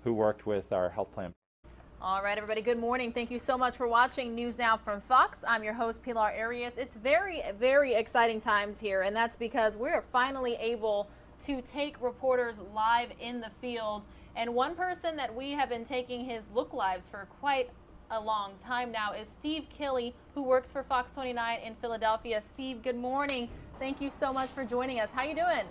who worked with our health plan. All right, everybody, good morning. Thank you so much for watching News Now from Fox. I'm your host, Pilar Arias. It's very, very exciting times here, and that's because we're finally able to take reporters live in the field. And one person that we have been taking his look lives for quite a long time now is Steve Keely, who works for Fox 29 in Philadelphia. Steve, good morning. Thank you so much for joining us. How you doing?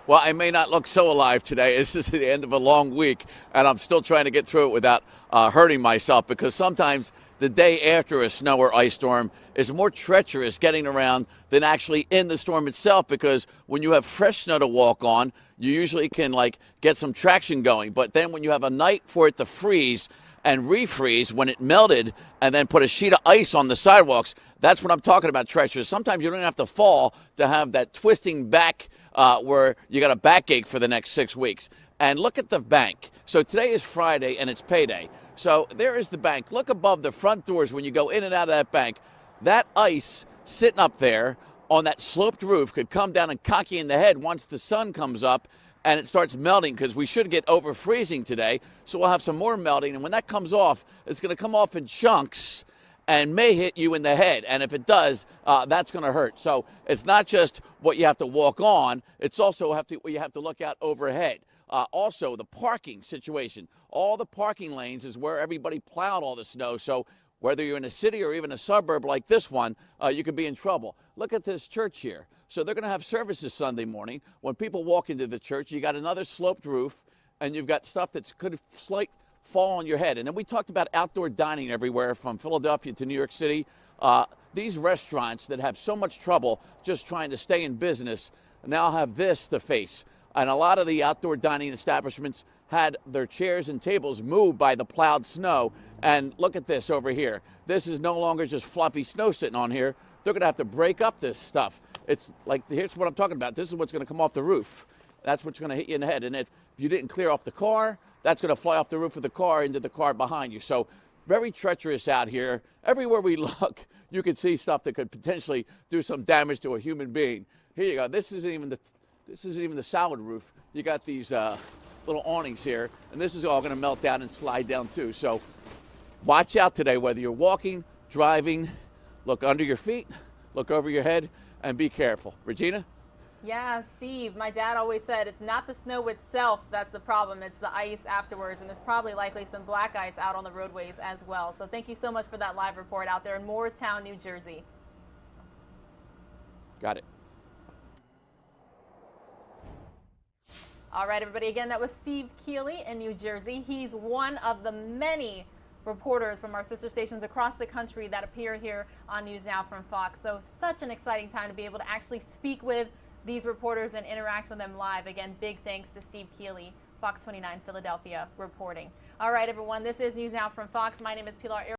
Well, I may not look so alive today. This is the end of a long week, and I'm still trying to get through it without hurting myself, because sometimes the day after a snow or ice storm is more treacherous getting around than actually in the storm itself, because when you have fresh snow to walk on, you usually can get some traction going. But then when you have a night for it to freeze and refreeze when it melted and then put a sheet of ice on the sidewalks, that's what I'm talking about, treacherous. Sometimes you don't have to fall to have that twisting back where you got a backache for the next 6 weeks. And look at the bank. So today is Friday and it's payday. So there is the bank. Look above the front doors when you go in and out of that bank. That ice sitting up there on that sloped roof could come down and cock you in the head once the sun comes up and it starts melting, because we should get over freezing today. So we'll have some more melting. And when that comes off, it's going to come off in chunks and may hit you in the head. And if it does, that's going to hurt. So it's not just what you have to walk on, it's also what you have to look out overhead. Also, the parking situation. All the parking lanes is where everybody plowed all the snow. So whether you're in a city or even a suburb like this one, you could be in trouble. Look at this church here. So they're going to have services Sunday morning. When people walk into the church, you got another sloped roof, and you've got stuff that could fall on your head. And then we talked about outdoor dining everywhere from Philadephia to New York City. These restaurants that have so much trouble just trying to stay in business now have this to face. And a lot of the outdoor dining establishments had their chairs and tables moved by the plowed snow. And look at this over here. This is no longer just fluffy snow sitting on here. They're going to have to break up this stuff. It's like, here's what I'm talking about. This is what's going to come off the roof. That's what's going to hit you in the head. And if you didn't clear off the car, that's going to fly off the roof of the car into the car behind you. So very treacherous out here. Everywhere we look, you can see stuff that could potentially do some damage to a human being. Here you go. This isn't even the solid roof. You got these little awnings here, and this is all going to melt down and slide down too. So watch out today, whether you're walking, driving. Look under your feet, look over your head, and be careful. Regina? Yeah, Steve, my dad always said it's not the snow itself that's the problem, it's the ice afterwards, and there's probably likely some black ice out on the roadways as well. So thank you so much for that live report out there in Moorestown, New Jersey. Got it. All right, everybody, again, that was Steve Keely in New Jersey. He's one of the many reporters from our sister stations across the country that appear here on News Now from Fox. So such an exciting time to be able to actually speak with these reporters and interact with them live. Again, big thanks to Steve Keely, Fox 29 Philadelphia reporting. All right, everyone, this is News Now from Fox. My name is Pilar Arias.